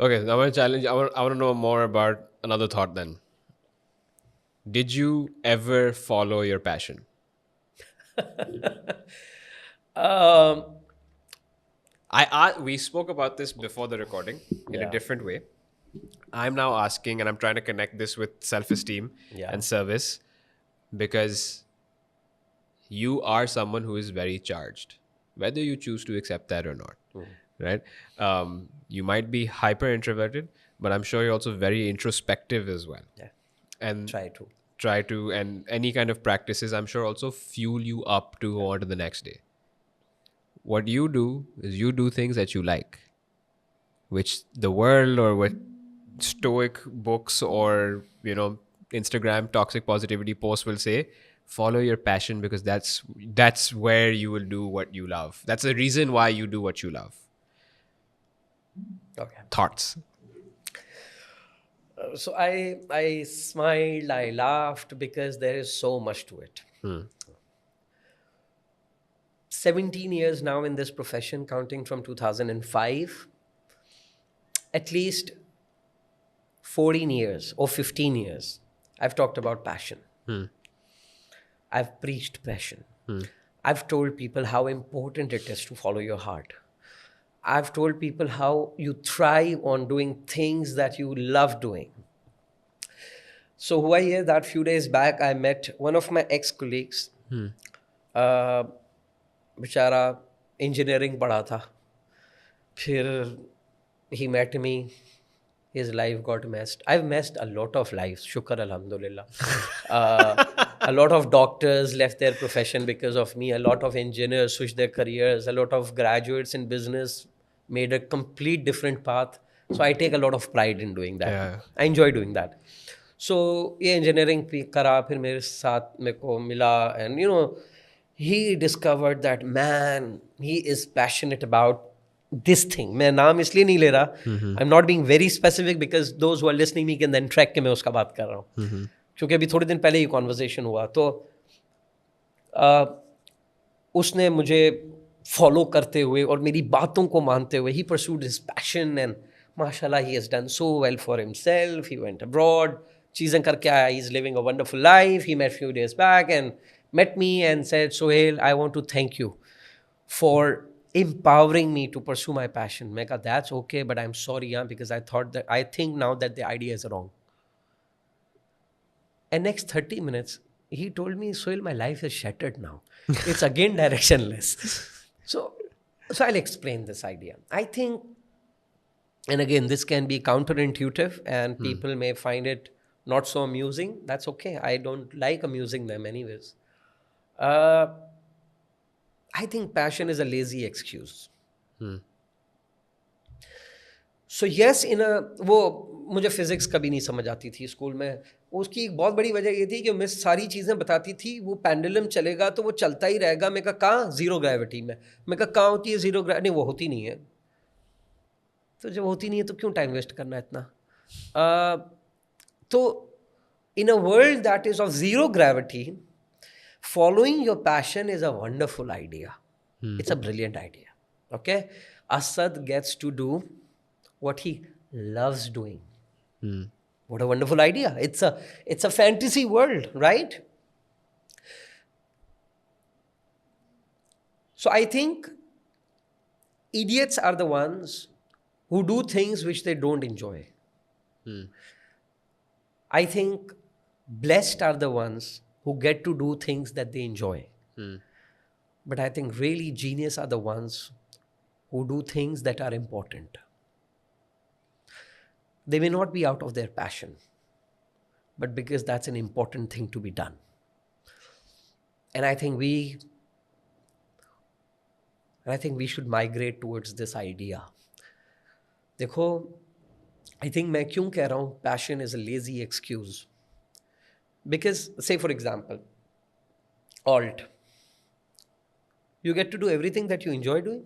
Okay, now I'm going to challenge. I want to know more about another thought then. Did you ever follow your passion? Um, We spoke about this before the recording in a yeah, different way. I'm now asking, and I'm trying to connect this with self-esteem yeah. and service because you are someone who is very charged, whether you choose to accept that or not, right? You might be hyper introverted, but I'm sure you're also very introspective as well. Yeah, And try to. try to, and any kind of practices, I'm sure, also fuel you up to go on to the next day. What you do is you do things that you like, which the world or what stoic books or Instagram toxic positivity posts will say, follow your passion because that's where you will do what you love. That's the reason why you do what you love. Okay. Thoughts? So I smiled, I laughed because there is so much to it. 17 years now in this profession, counting from 2005. At least 14 years or 15 years, I've talked about passion. I've preached passion. I've told people how important it is to follow your heart. I've told people how you thrive on doing things that you love doing. So, who I hear that few days back, I met one of my ex colleagues. बेचारा engineering पढ़ा था, फिर he met me, his life got messed. I've messed a lot of lives, shukr alhamdulillah. A lot of doctors left their profession because of me, a lot of engineers switched their careers, a lot of graduates in business made a complete different path. So I take a lot of pride in doing that. Yeah. I enjoy doing that. So ये engineering करा, फिर मेरे साथ मेरे को मिला, and he discovered that man, he is passionate about this thing. मैं नाम इसलिए नहीं ले रहा, I'm not being very specific because those who are listening me can then track के मैं उसका बात कर रहा हूँ, क्योंकि अभी थोड़े दिन पहले ये कॉन्वर्जेशन हुआ. तो उसने मुझे फॉलो करते हुए और मेरी बातों को मानते हुए, he pursued his passion and mashallah he has done so well for himself. He went abroad, चीज़ें करके आया, he's living a wonderful life. He met few days back and met me and said, Sohail, I want to thank you for empowering me to pursue my passion. मैं कहा, that's okay, but I'm sorry, because I think now that the idea is wrong. And next 30 minutes, he told me, Sohail, my life is shattered now. It's again directionless. So I'll explain this idea. I think, and again, this can be counterintuitive and people may find it not so amusing. That's okay. I don't like amusing them anyways. I think passion is a lazy excuse. So yes in वो मुझे physics कभी नहीं समझ आती थी school में. उसकी एक बहुत बड़ी वजह ये थी कि मिस सारी चीज़ें बताती थी, वो पेंडुलम चलेगा तो वो चलता ही रहेगा. मैं कहा कहाँ? ज़ीरो ग्रेविटी में. मैं कहा कहाँ होती है ज़ीरो ग्रेविटी? नहीं, वो होती नहीं है. तो जब होती नहीं है तो क्यों टाइम वेस्ट करना इतना? तो in a world that is of zero gravity, following your passion is a wonderful idea. It's a brilliant idea. Okay? Asad gets to do what he loves doing. What a wonderful idea. It's a fantasy world, right? So I think idiots are the ones who do things which they don't enjoy. I think blessed are the ones who get to do things that they enjoy. But I think really genius are the ones who do things that are important. They may not be out of their passion, but because that's an important thing to be done. And I think we should migrate towards this idea. देखो, I think मैं क्यों कह रहा हूँ passion is a lazy excuse. Because, say for example, alt. You get to do everything that you enjoy doing.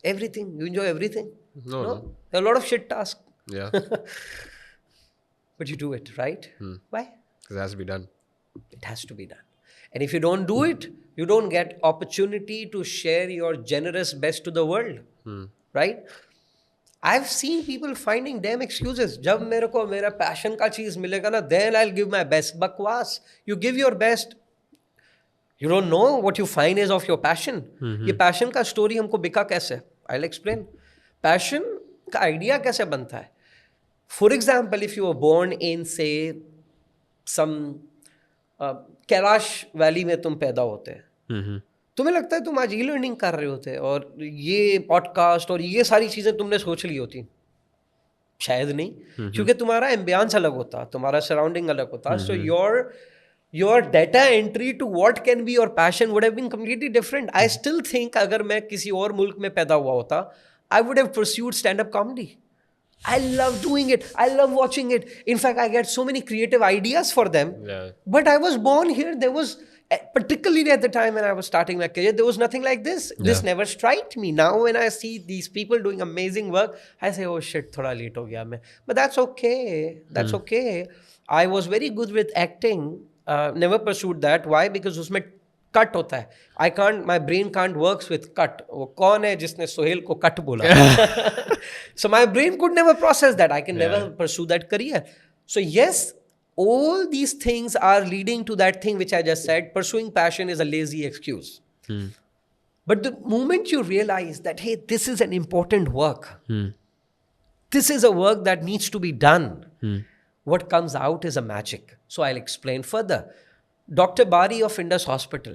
Everything. You enjoy everything. No. There are a lot of shit tasks. Yeah. But you do it, right? Why? Because it has to be done. It has to be done. And if you don't do it, you don't get opportunity to share your generous best to the world. Right? I've seen people finding damn excuses. जब मेरे को मेरा passion का चीज मिलेगा ना, then I'll give my best. बकवास. You give your best. You don't know what you find is of your passion. ये passion का story हमको बिका कैसे? I'll explain. Passion का idea कैसे बनता है? For example, if you were born in, say, some Kailash valley में तुम पैदा होते हैं, तुम्हें लगता है तुम आज ई लर्निंग कर रहे होते और ये पॉडकास्ट और ये सारी चीज़ें तुमने सोच ली होती? शायद नहीं, क्योंकि तुम्हारा एम्बियंस अलग होता, तुम्हारा सराउंडिंग अलग होता. So your data entry to what can be your passion would have been completely different. I still think अगर मैं किसी और मुल्क में पैदा हुआ होता, I would have pursued stand up comedy. I love doing it. I love watching it. In fact, I get so many creative ideas for them. Yeah. But I was born here. There was, particularly at the time when I was starting my career, there was nothing like this. Yeah. This never struck me. Now when I see these people doing amazing work, I say, oh shit, thoda late ho gaya main. But that's okay. That's okay. I was very good with acting. Never pursued that. Why? Because उसमें cut होता है. I can't, my brain can't works with cut. वो कौन है जिसने सोहेल को cut बोला? So my brain could never process that. I can never pursue that career. So yes, all these things are leading to that thing which I just said. Pursuing passion is a lazy excuse. But the moment you realize that, hey, this is an important work. This is a work that needs to be done. What comes out is a magic. So I'll explain further. Dr. Bari of Indus Hospital,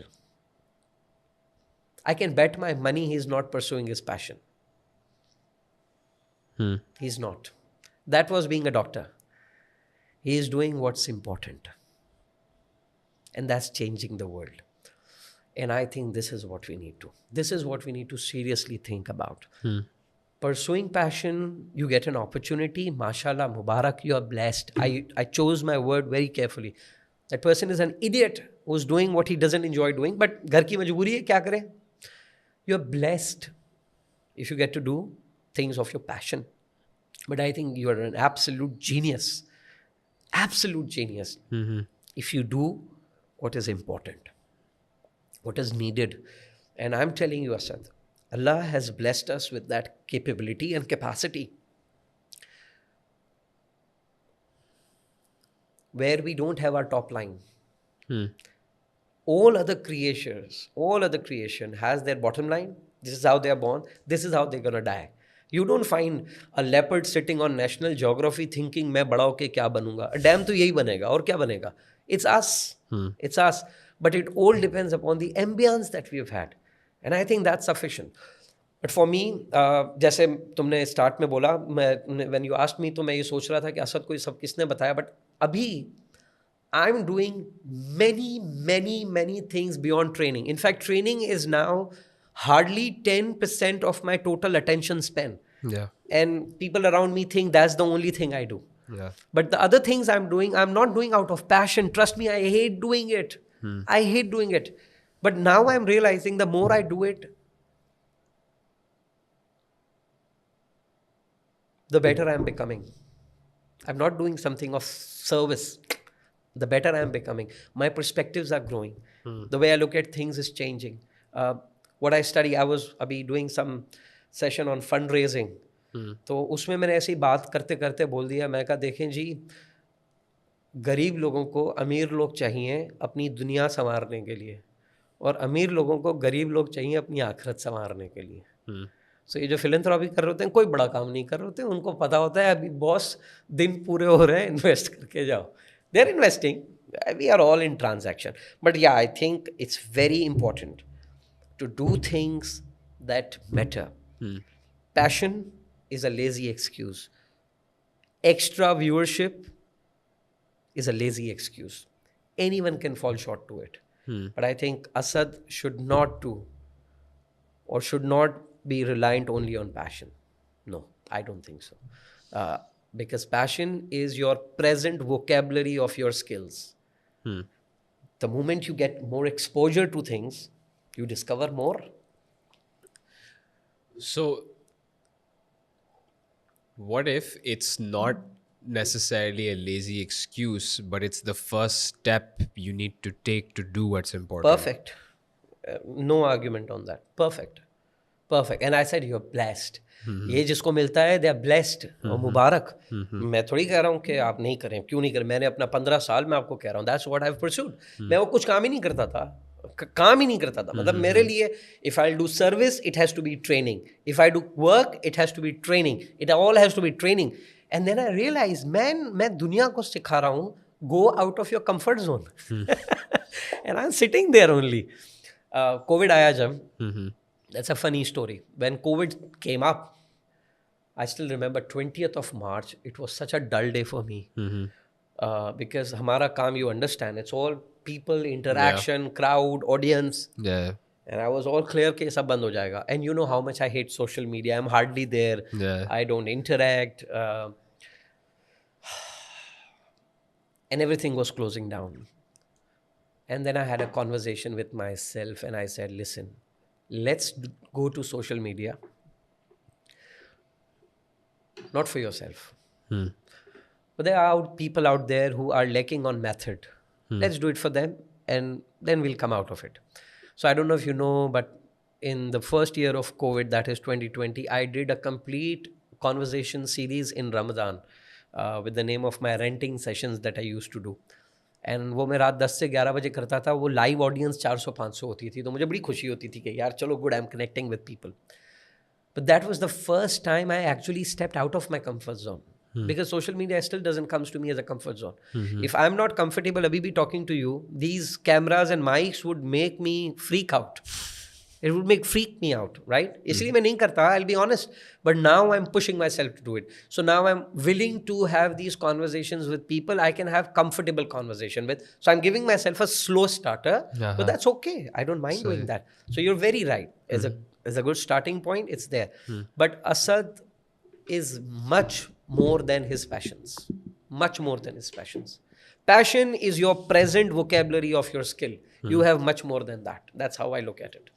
I can bet my money he's not pursuing his passion. He's not. That was being a doctor. He is doing what's important. And that's changing the world. And I think this is what we need to. This is what we need to seriously think about. Pursuing passion, you get an opportunity. MashaAllah, Mubarak, you are blessed. I chose my word very carefully. That person is an idiot who's doing what he doesn't enjoy doing, but घर की मजबूरी है, क्या करे? You're blessed if you get to do things of your passion. But I think you are an absolute genius. Absolute genius. If you do what is important, what is needed. And I'm telling you, Asad, Allah has blessed us with that capability and capacity. Where we don't have our top line. All other creation has their bottom line. This is how they are born. This is how they're going to die. You don't find a leopard sitting on National Geography thinking, मैं बड़ा होके क्या बनूंगा? A dam तो यही बनेगा, और क्या बनेगा? It's us. It's us. But it all depends upon the ambience that we've had. And I think that's sufficient. But for me, जैसे तुमने स्टार्ट में बोला, when you asked me, तो मैं ये सोच रहा था कि असद को ये सब किसने बताया. But अभी I'm doing many things beyond training. In fact, training is now hardly 10% of my total attention span. Yeah. And people around me think that's the only thing I do. Yeah. But the other things I'm doing, I'm not doing out of passion. Trust me, I hate doing it. I hate doing it. But now I'm realizing the more I do it, the better I'm becoming. I'm not doing something of service. The better I am becoming. My perspectives are growing. The way I look at things is changing. What I study, I was doing some session on fundraising. तो उसमें मैंने ऐसी बात करते करते बोल दिया, मैं कहा देखें जी, गरीब लोगों को अमीर लोग चाहिए अपनी दुनिया संवारने के लिए, और अमीर लोगों को गरीब लोग चाहिए अपनी आखिरत संवारने के लिए. सो ये जो फिलैंथ्रोपी कर रहे होते हैं, कोई बड़ा काम नहीं कर रहे होते हैं, उनको पता होता है अभी बॉस दिन पूरे हो रहे हैं, इन्वेस्ट करके जाओ. They're investing. We are all in transaction. But yeah, I think it's very important to do things that matter. Passion is a lazy excuse. Extra viewership is a lazy excuse. Anyone can fall short to it. But I think Asad should not do or should not be reliant only on passion. No, I don't think so. Because passion is your present vocabulary of your skills. The moment you get more exposure to things, you discover more. So, what if it's not necessarily a lazy excuse, but it's the first step you need to take to do what's important? Perfect. No argument on that. Perfect. Perfect. And I said, you're blessed. ये जिसको मिलता है, they are blessed. और मुबारक. मैं थोड़ी कह रहा हूँ कि आप नहीं करें. क्यों नहीं करें? मैंने अपना 15 साल में आपको कह रहा हूँ. That's what I've pursued. मैं वो कुछ काम ही नहीं करता था. काम ही नहीं करता था. मतलब मेरे लिए, if I'll do service, it has to be training. If I do work, it has to be training. It all has to be training. And then I realized, man, मैं दुनिया को सिखा रहा हूँ, go out of your comfort zone. And I'm sitting there only. COVID आया जब, that's a funny story. When COVID came up, I still remember 20th of March, it was such a dull day for me. Because हमारा काम, you understand, it's all people, interaction, crowd, audience. Yeah. And I was all clear कि सब बंद हो जाएगा. And you know how much I hate social media. I'm hardly there. Yeah. I don't interact. And everything was closing down. And then I had a conversation with myself and I said, listen, let's go to social media. Not for yourself. But there are people out there who are lacking on method. Let's do it for them and then we'll come out of it. So I don't know if you know, but in the first year of COVID, that is 2020, I did a complete conversation series in Ramadan with the name of my renting sessions that I used to do. And वो मैं रात 10 से 11 बजे करता था. वो live audience 400-500 होती थी. तो मुझे बड़ी खुशी होती थी कि यार चलो good, I am connecting with people. But that was the first time I actually stepped out of my comfort zone. Because social media still doesn't come to me as a comfort zone. If I'm not comfortable, Abhi be talking to you, these cameras and mics would make me freak out. It would freak me out, right? इसलिए मैं नहीं करता, I'll be honest. But now I'm pushing myself to do it. So now I'm willing to have these conversations with people I can have comfortable conversation with. So I'm giving myself a slow starter, but that's okay. I don't mind doing that. So you're very right. As a good starting point, it's there. But Asad is much more than his passions. Much more than his passions. Passion is your present vocabulary of your skill. You have much more than that. That's how I look at it.